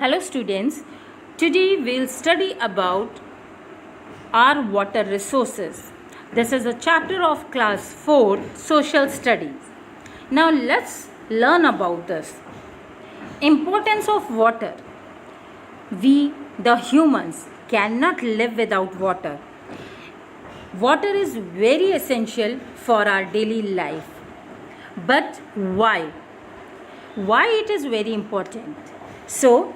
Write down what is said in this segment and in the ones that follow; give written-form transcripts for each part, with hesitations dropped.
Hello students, today we'll study about our water resources. This is a chapter of class 4 social studies. Now let's learn about this. Importance of water. We the humans cannot live without water. Water is very essential for our daily life. But why? Why it is very important? So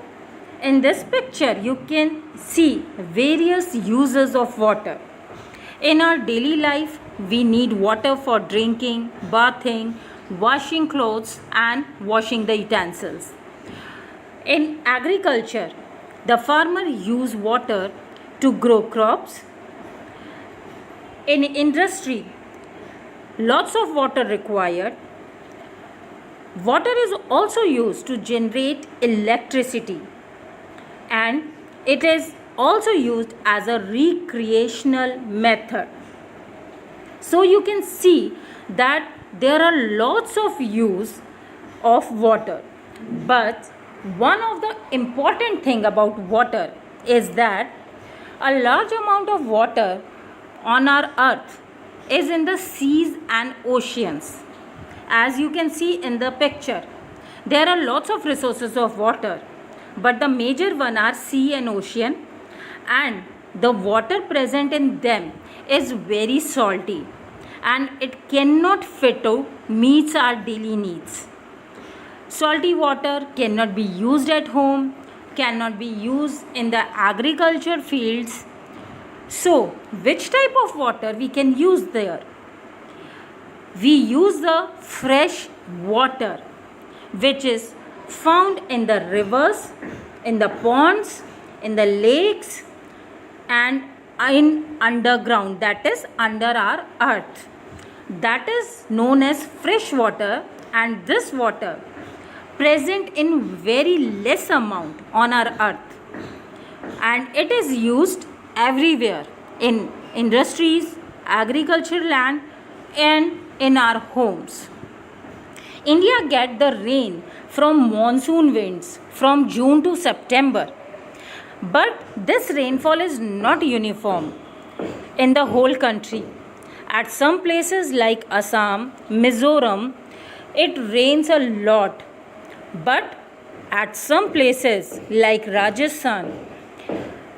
in this picture you can see various uses of water. In our daily life we need water for drinking, bathing, washing clothes and washing the utensils. In agriculture, the farmer use water to grow crops. In industry, lots of water required. Water is also used to generate electricity, and it is also used as a recreational method. So you can see that there are lots of use of water, but one of the important thing about water is that a large amount of water on our earth is in the seas and oceans. As you can see in the picture, there are lots of resources of water, but the major one are sea and ocean, and the water present in them is very salty and it cannot fit to meet our daily needs. Salty water cannot be used at home, cannot be used in the agriculture fields. So which type of water we can use there? We use the fresh water which is found in the rivers, in the ponds, in the lakes and in underground, that is under our earth. That is known as fresh water, and this water present in very less amount on our earth, and it is used everywhere in industries, agricultural land and in our homes. India get the rain from monsoon winds from June to September, but this rainfall is not uniform in the whole country. At some places like Assam, Mizoram, it rains a lot, but at some places like Rajasthan,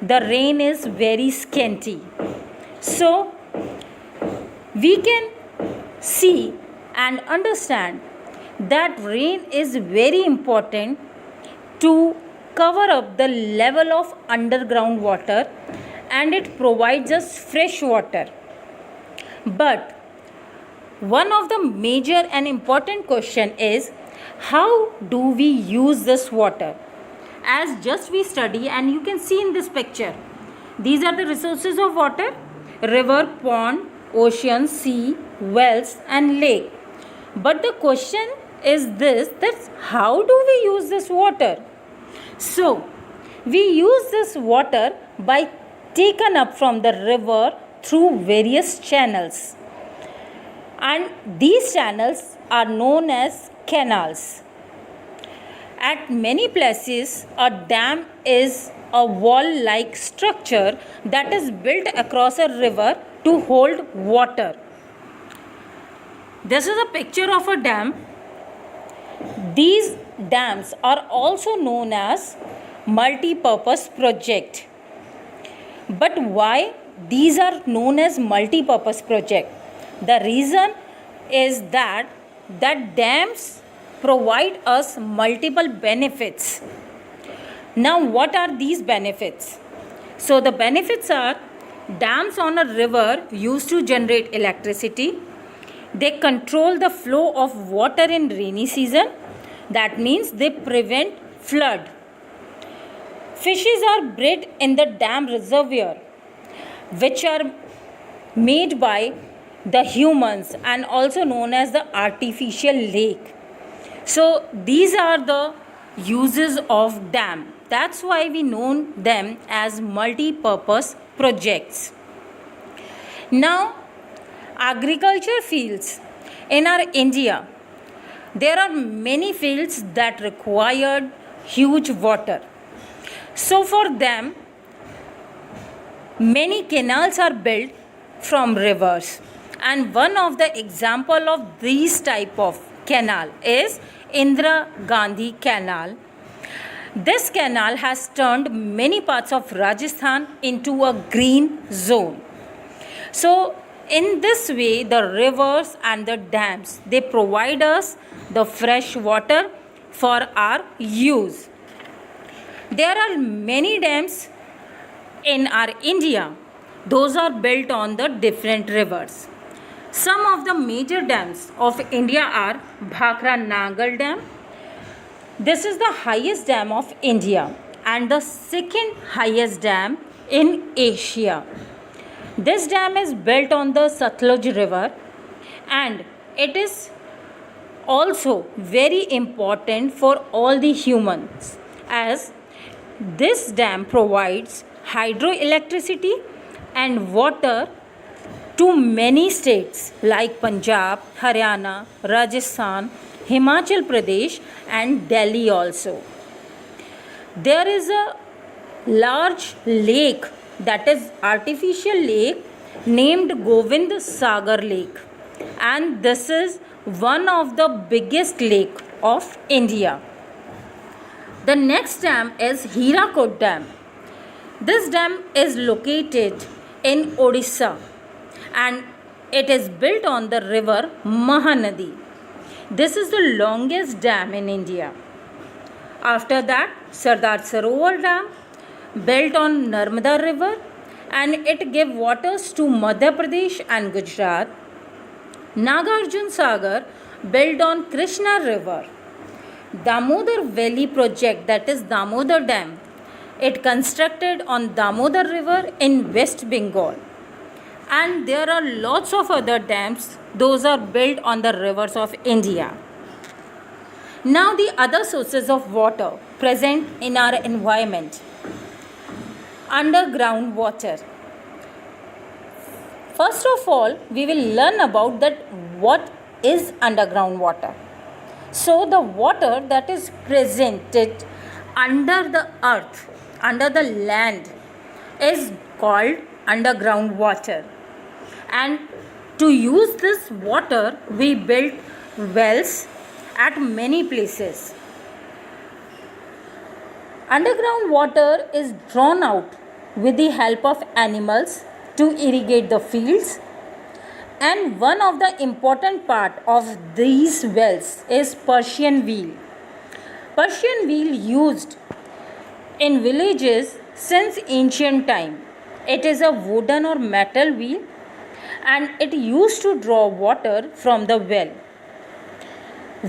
the rain is very scanty. So we can see and understand that rain is very important to cover up the level of underground water, and it provides us fresh water. But one of the major and important question is, how do we use this water? As just we study, and you can see in this picture, these are the resources of water: river, pond, ocean, sea, wells and lake. But the question is this, that how do we use this water? So we use this water by taken up from the river through various channels, and these channels are known as canals. At many places, a dam is a wall-like structure that is built across a river to hold water. This is a picture of a dam. These dams are also known as multi-purpose project. But why these are known as multi-purpose project? The reason is that dams provide us multiple benefits. Now what are these benefits? So the benefits are: dams on a river used to generate electricity. They control the flow of water in rainy season. That means they prevent flood. Fishes are bred in the dam reservoir, which are made by the humans and also known as the artificial lake. So these are the uses of dam. That's why we know them as multi-purpose projects. Now, agriculture fields. In our India, there are many fields that required huge water. So for them, many canals are built from rivers, and one of the example of these type of canal is Indira Gandhi Canal. This canal has turned many parts of Rajasthan into a green zone. So in this way, the rivers and the dams, they provide us the fresh water for our use. There are many dams in our India. Those are built on the different rivers. Some of the major dams of India are Bhakra Nangal Dam. This is the highest dam of India and the second highest dam in Asia. This dam is built on the Satluj River, and it is also very important for all the humans, as this dam provides hydroelectricity and water to many states like Punjab, Haryana, Rajasthan, Himachal Pradesh and Delhi also. There is a large lake, that is artificial lake, named Govind Sagar Lake, and this is one of the biggest lake of India. The next dam is Hirakud Dam. This dam is located in Odisha and it is built on the river Mahanadi. This is the longest dam in India. After that, Sardar Sarovar Dam, built on Narmada River, and it gave waters to Madhya Pradesh and Gujarat. Nagarjun Sagar, built on Krishna River. Damodar Valley project, that is Damodar Dam, it constructed on Damodar River in West Bengal. And there are lots of other dams, those are built on the rivers of India. Now the other sources of water present in our environment. Underground water. First of all, we will learn about that what is underground water. So the water that is presented under the earth, under the land, is called underground water. And to use this water, we built wells at many places. Underground water is drawn out with the help of animals to irrigate the fields, and one of the important part of these wells is Persian wheel. Persian wheel used in villages since ancient time. It is a wooden or metal wheel and it used to draw water from the well.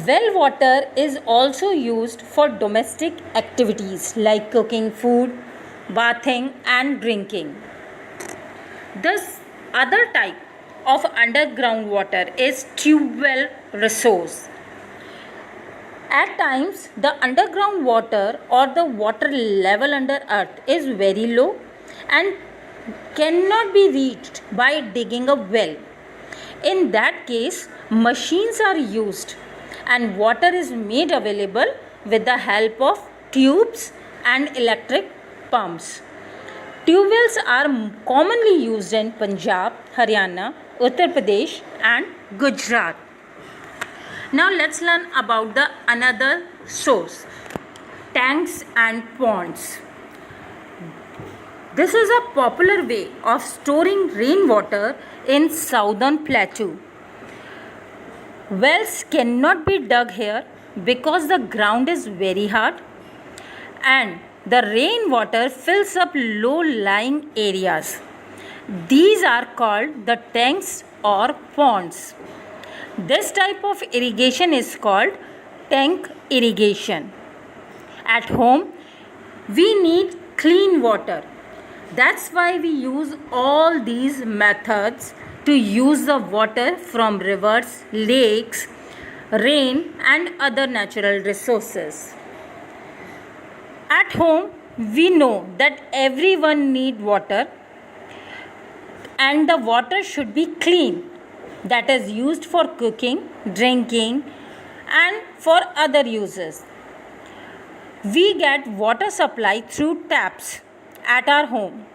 Well water is also used for domestic activities like cooking food, bathing and drinking. This other type of underground water is tube well resource. At times, the underground water or the water level under earth is very low and cannot be reached by digging a well. In that case, machines are used and water is made available with the help of tubes and electric pumps. Tube wells are commonly used in Punjab, Haryana, Uttar Pradesh and Gujarat. Now let's learn about the another source, tanks and ponds. This is a popular way of storing rainwater in southern plateau. Wells cannot be dug here because the ground is very hard and the rainwater fills up low-lying areas. These are called the tanks or ponds. This type of irrigation is called tank irrigation. At home, we need clean water. That's why we use all these methods to use the water from rivers, lakes, rain and other natural resources. At home, we know that everyone needs water and the water should be clean, that is used for cooking, drinking and for other uses. We get water supply through taps at our home.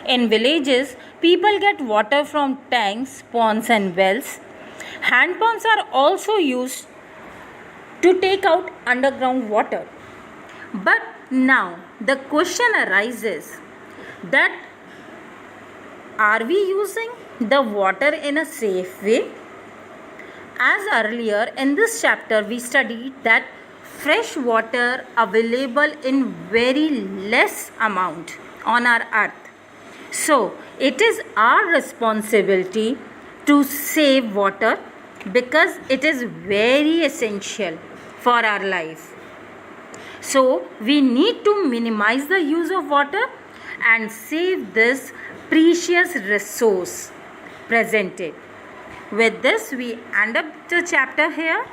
In villages, people get water from tanks, ponds, and wells. Hand pumps are also used to take out underground water. But now the question arises that are we using the water in a safe way? As earlier in this chapter we studied that fresh water available in very less amount on our earth. So it is our responsibility to save water because it is very essential for our life. So we need to minimize the use of water and save this precious resource presented. With this, we end up the chapter here.